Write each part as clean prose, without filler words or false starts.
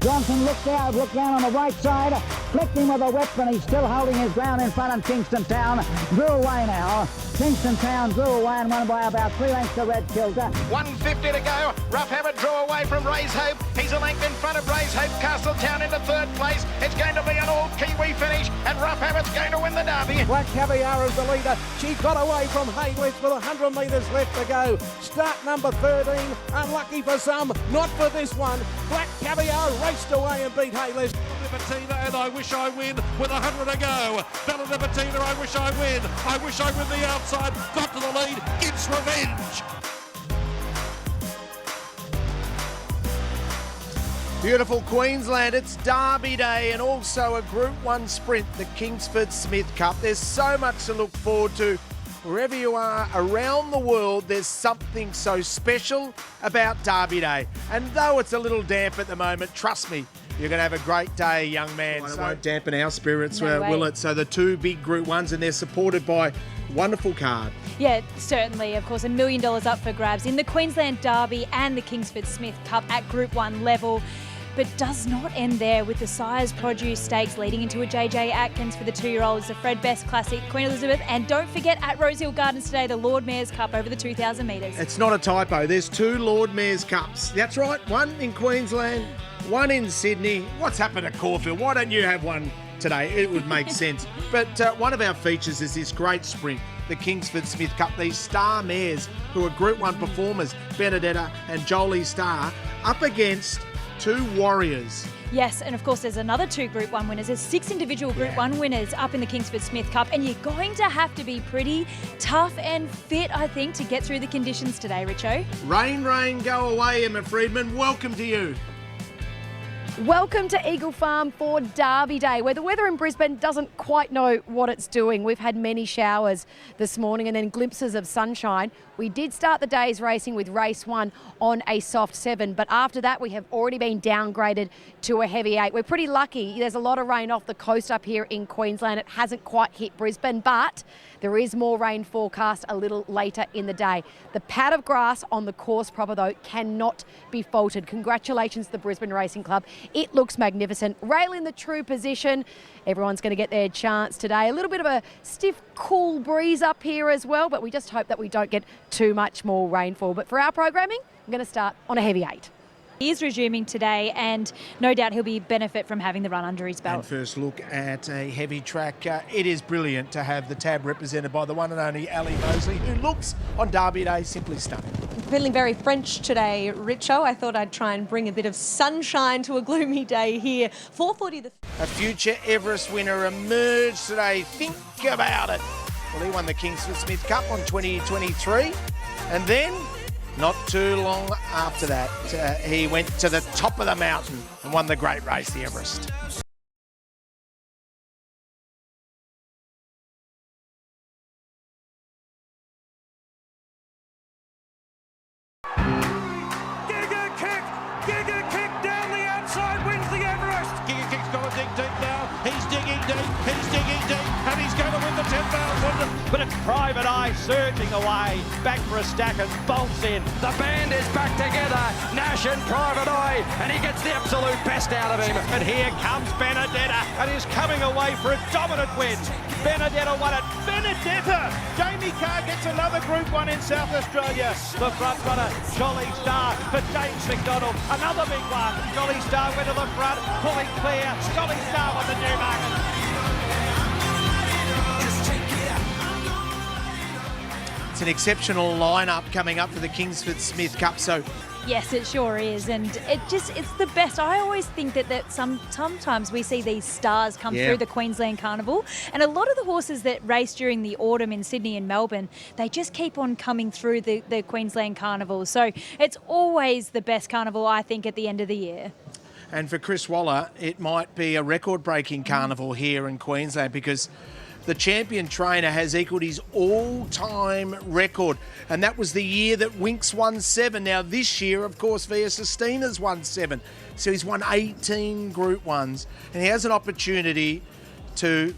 Johnson looked down on the right side, flicked him with a whip, and he's still holding his ground in front of Kingston Town. Drew away now. Kingston Town drew away and won by about 3 lengths to Red Kilter. 150 to go. Rough Habit drew away from Ray's Hope. He's a length in front of Ray's Hope. Castletown into third place. It's going to be an all-Kiwi finish, and Rough Habit's going to win the Derby. Black Caviar is the leader. She got away from Hayless with 100 metres left to go. Start number 13. Unlucky for some, not for this one. Black Caviar raced away and beat Hayless. Bettina, and I wish I win with 100 to go. Bella de Bettina, I wish I win. I wish I win the outside. Got to the lead. It's revenge. Beautiful Queensland, it's Derby Day and also a Group 1 sprint, the Kingsford Smith Cup. There's so much to look forward to. Wherever you are around the world, there's something so special about Derby Day. And though it's a little damp at the moment, trust me, you're going to have a great day, young man. It won't dampen our spirits, will it? So the 2 big Group 1s, and they're supported by a wonderful card. Yeah, certainly. Of course, $1 million up for grabs in the Queensland Derby and the Kingsford Smith Cup at Group 1 level. But does not end there with the Sires Produce Stakes leading into a JJ Atkins for the 2-year-olds, the Fred Best Classic, Queen Elizabeth, and don't forget at Rosehill Gardens today, the Lord Mayor's Cup over the 2,000 metres. It's not a typo. There's 2 Lord Mayor's Cups. That's right. One in Queensland, one in Sydney. What's happened to Caulfield? Why don't you have one today? It would make sense. But one of our features is this great sprint, the Kingsford Smith Cup. These star mares who are Group 1 performers, Benedetta and Jolie Star, up against 2 warriors. Yes, and of course there's another 2 Group 1 winners. There's 6 individual Group 1 winners up in the Kingsford Smith Cup, and you're going to have to be pretty tough and fit, I think, to get through the conditions today, Richo. Rain, go away, Emma Friedman. Welcome to you. Welcome to Eagle Farm for Derby Day, where the weather in Brisbane doesn't quite know what it's doing. We've had many showers this morning and then glimpses of sunshine. We did start the day's racing with race 1 on a soft 7, but after that we have already been downgraded to a heavy 8. We're pretty lucky. There's a lot of rain off the coast up here in Queensland. It hasn't quite hit Brisbane, but there is more rain forecast a little later in the day. The pad of grass on the course proper, though, cannot be faulted. Congratulations to the Brisbane Racing Club. It looks magnificent. Rail in the true position. Everyone's going to get their chance today. A little bit of a stiff, cool breeze up here as well, but we just hope that we don't get too much more rainfall. But for our programming, I'm going to start on a heavy 8. He is resuming today, and no doubt he'll be benefit from having the run under his belt. And first look at a heavy track. It is brilliant to have the tab represented by the one and only Ali Mosley, who looks on Derby Day simply stunning. Feeling very French today, Richo. I thought I'd try and bring a bit of sunshine to a gloomy day here. 4:40. A future Everest winner emerged today. Think about it. Well, he won the Kingsford Smith Cup on 2023, and then not too long after that, he went to the top of the mountain and won the great race, the Everest. Giga kick down the outside, wins the Everest. Giga kick's got to dig deep now. He's digging deep, and he's going to win the 10,000. But it's Private Eye surging away, back for a stack and bolts in. The band is back together, Nash and Private Eye, and he gets the absolute best out of him. And here comes Benedetta, and he's coming away for a dominant win. Benedetta won it. Benedetta! Jamie Carr gets another Group 1 in South Australia. The front runner, Jolly Star for James McDonald. Another big one. Jolly Star went to the front, pulling clear. Jolly Star won the Newmarket. It's an exceptional lineup coming up for the Kingsford Smith Cup. So Yes, it sure is, and it's the best. I always think that sometimes we see these stars come through the Queensland Carnival, and a lot of the horses that race during the autumn in Sydney and Melbourne, they just keep on coming through the Queensland Carnival. So it's always the best carnival, I think, at the end of the year. And for Chris Waller, it might be a record-breaking carnival here in Queensland, because the champion trainer has equalled his all-time record, and that was the year that Winks won 7. Now this year, of course, Via Sistina's won 7. So he's won 18 Group 1s, and he has an opportunity to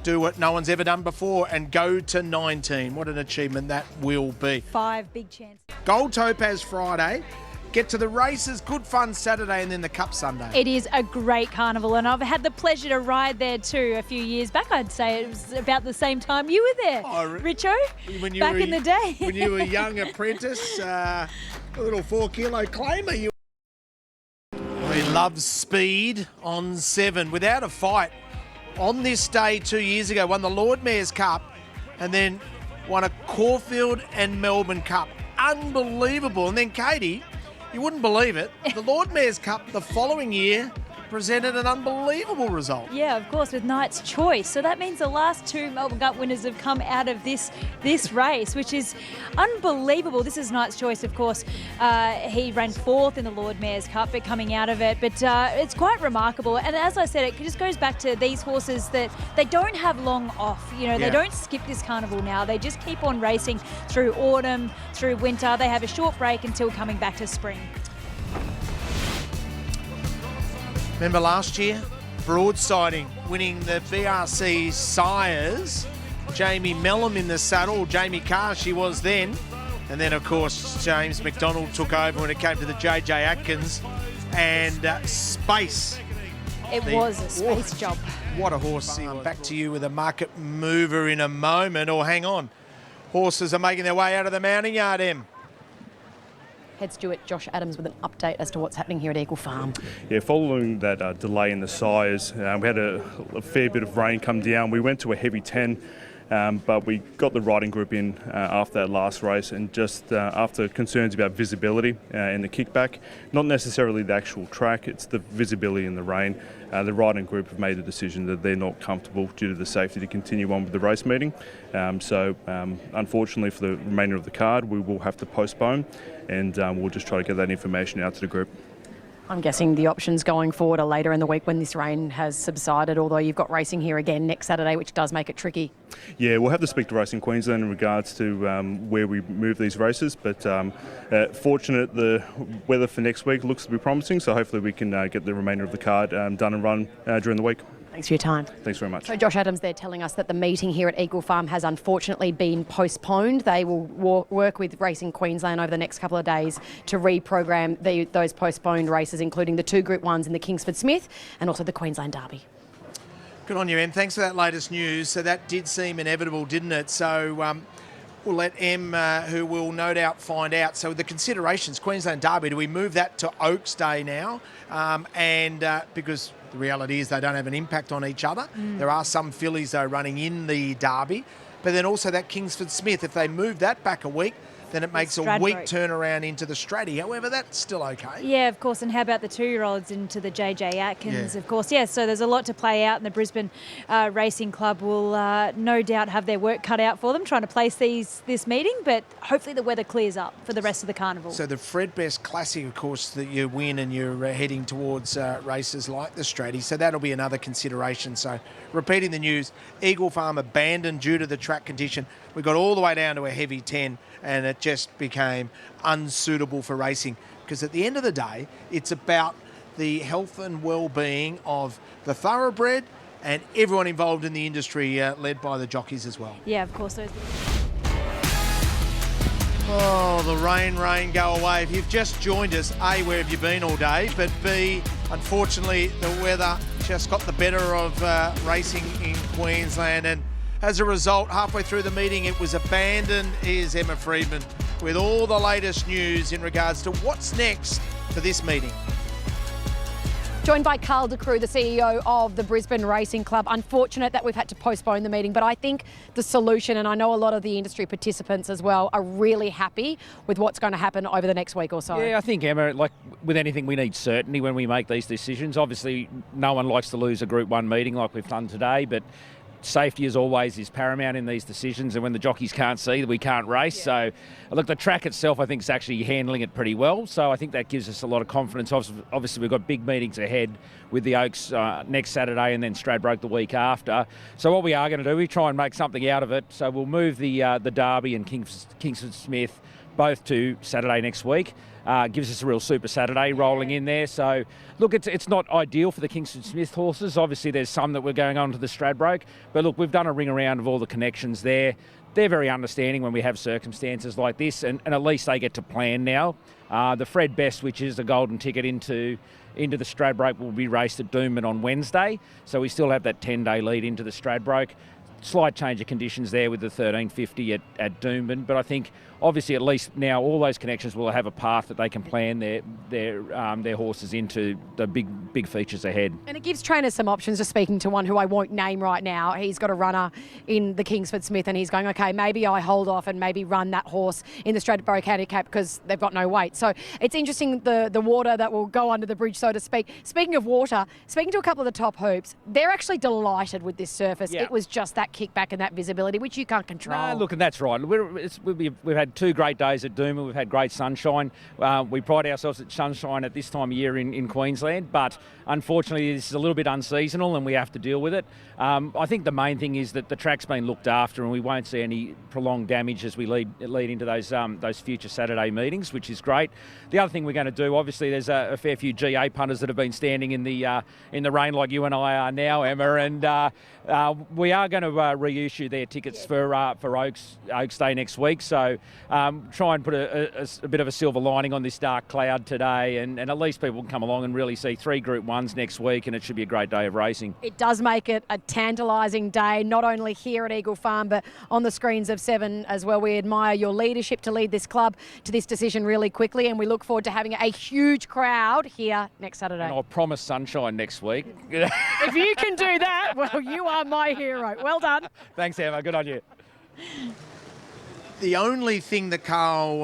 do what no one's ever done before and go to 19. What an achievement that will be. 5 big chances. Gold Topaz Friday get to the races. Good fun Saturday and then the Cup Sunday. It is a great carnival, and I've had the pleasure to ride there too a few years back. I'd say it was about the same time you were there, Richo, back in the day. When you were a young apprentice, a little 4-kilo claimer. He loves speed on 7 without a fight. On this day 2 years ago, won the Lord Mayor's Cup and then won a Caulfield and Melbourne Cup. Unbelievable. And then Katie, you wouldn't believe it, the Lord Mayor's Cup the following year presented an unbelievable result. Yeah, of course, with Knight's Choice. So that means the last 2 Melbourne Cup winners have come out of this race, which is unbelievable. This is Knight's Choice, of course. He ran 4th in the Lord Mayor's Cup, but coming out of it. But it's quite remarkable. And as I said, it just goes back to these horses that they don't have long off. You know, they don't skip this carnival now. They just keep on racing through autumn, through winter. They have a short break until coming back to spring. Remember last year? Broadsiding winning the BRC Sires. Jamie Mellum in the saddle, Jamie Carr she was then. And then, of course, James McDonald took over when it came to the JJ Atkins. And Space. It was a space job. What a horse. Back to you with a market mover in a moment. Or hang on. Horses are making their way out of the mounting yard, Em. Head steward Josh Adams with an update as to what's happening here at Eagle Farm. Yeah, following that delay in the sires, we had a fair bit of rain come down. We went to a heavy 10, but we got the riding group in after that last race, and just after concerns about visibility in the kickback, not necessarily the actual track, it's the visibility in the rain. The riding group have made the decision that they're not comfortable due to the safety to continue on with the race meeting. So unfortunately for the remainder of the card, we will have to postpone, and we'll just try to get that information out to the group. I'm guessing the options going forward are later in the week when this rain has subsided, although you've got racing here again next Saturday, which does make it tricky. Yeah, we'll have to speak to Racing Queensland in regards to where we move these races, but fortunate the weather for next week looks to be promising, so hopefully we can get the remainder of the card done and run during the week. Thanks for your time. Thanks very much. So Josh Adams there telling us that the meeting here at Eagle Farm has unfortunately been postponed. They will work with Racing Queensland over the next couple of days to reprogram those postponed races, including the 2 Group 1s in the Kingsford Smith and also the Queensland Derby. Good on you, Em. Thanks for that latest news. So that did seem inevitable, didn't it? So we'll let Em, who will no doubt find out. So the considerations, Queensland Derby, do we move that to Oaks Day now? Because the reality is they don't have an impact on each other. There are some fillies, though, running in the Derby. But then also that Kingsford Smith, if they move that back a week, then it makes a week turnaround into the Stratty. However, that's still okay. Yeah, of course. And how about the 2-year-olds into the JJ Atkins, of course. Yeah, so there's a lot to play out, and the Brisbane Racing Club will no doubt have their work cut out for them trying to place this meeting, but hopefully the weather clears up for the rest of the carnival. So the Fred Best Classic, of course, that you win and you're heading towards races like the Stratty, so that'll be another consideration. So repeating the news, Eagle Farm abandoned due to the track condition. We got all the way down to a heavy 10, and it just became unsuitable for racing, because at the end of the day, it's about the health and well-being of the thoroughbred and everyone involved in the industry, led by the jockeys as well. Yeah, of course. Oh, the rain, go away. If you've just joined us, A, where have you been all day? But B, unfortunately, the weather just got the better of racing in Queensland, and as a result, halfway through the meeting, it was abandoned. Here's Emma Freedman with all the latest news in regards to what's next for this meeting. Joined by Carl De Croo, the CEO of the Brisbane Racing Club. Unfortunate that we've had to postpone the meeting, but I think the solution, and I know a lot of the industry participants as well, are really happy with what's going to happen over the next week or so. Yeah, I think, Emma, like with anything, we need certainty when we make these decisions. Obviously, no one likes to lose a Group 1 meeting like we've done today, but safety as always is paramount in these decisions, and when the jockeys can't see, we can't race. So look, the track itself I think is actually handling it pretty well, so I think that gives us a lot of confidence. Obviously we've got big meetings ahead with the Oaks next Saturday and then Stradbroke the week after. So what we are going to do, we try and make something out of it. So we'll move the Derby and Kingsford Smith both to Saturday next week. Gives us a real Super Saturday rolling in there. So, look, it's not ideal for the Kingston Smith horses. Obviously, there's some that we're going on to the Stradbroke. But, look, we've done a ring around of all the connections there. they're very understanding when we have circumstances like this, and at least they get to plan now. The Fred Best, which is the golden ticket into the Stradbroke, will be raced at Doomben on Wednesday, so we still have that 10-day lead into the Stradbroke. Slight change of conditions there with the 1350 at Doomben, but I think obviously at least now all those connections will have a path that they can plan their horses into the big features ahead. And it gives trainers some options. Just speaking to one who I won't name right now, he's got a runner in the Kingsford Smith and he's going, okay, maybe I hold off and maybe run that horse in the Stradbroke handicap because they've got no weight. So it's interesting the water that will go under the bridge, so to speak. Speaking of water, speaking to a couple of the top hoops, they're actually delighted with this surface. Yeah. It was just that kickback and that visibility, which you can't control. No, look, and that's right. We've had 2 great days at Doomben. We've had great sunshine. We pride ourselves at sunshine at this time of year in Queensland, but unfortunately this is a little bit unseasonal and we have to deal with it. I think the main thing is that the track's been looked after and we won't see any prolonged damage as we lead into those future Saturday meetings, which is great. The other thing we're going to do, obviously, there's a fair few GA punters that have been standing in the rain like you and I are now, Emma, and we are going to reissue their tickets for Oaks Day next week. So try and put a bit of a silver lining on this dark cloud today, and at least people can come along and really see 3 Group 1s next week, and it should be a great day of racing. It does make it a tantalising day, not only here at Eagle Farm, but on the screens of 7 as well. We admire your leadership to lead this club to this decision really quickly, and we look forward to having a huge crowd here next Saturday. And I'll promise sunshine next week. If you can do that, well, you are my hero. Well done. Thanks, Emma. Good on you. The only thing that Carl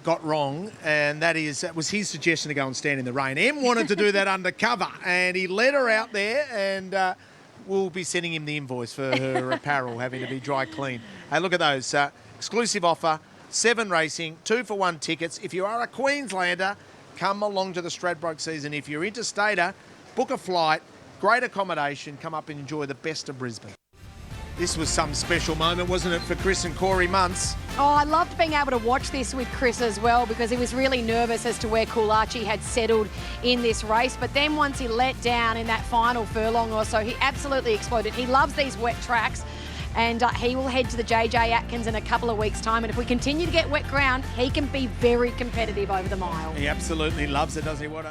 got wrong, and that was his suggestion to go and stand in the rain. Em wanted to do that undercover, and he led her out there, and we'll be sending him the invoice for her apparel having to be dry cleaned. Hey, look at those. Exclusive offer, 7 racing, 2-for-1 tickets. If you are a Queenslander, come along to the Stradbroke season. If you're interstater, book a flight, great accommodation, come up and enjoy the best of Brisbane. This was some special moment, wasn't it, for Chris and Corey Muntz? Oh, I loved being able to watch this with Chris as well, because he was really nervous as to where Coolachi had settled in this race. But then once he let down in that final furlong or so, he absolutely exploded. He loves these wet tracks, and he will head to the JJ Atkins in a couple of weeks' time. And if we continue to get wet ground, he can be very competitive over the mile. He absolutely loves it, doesn't he? What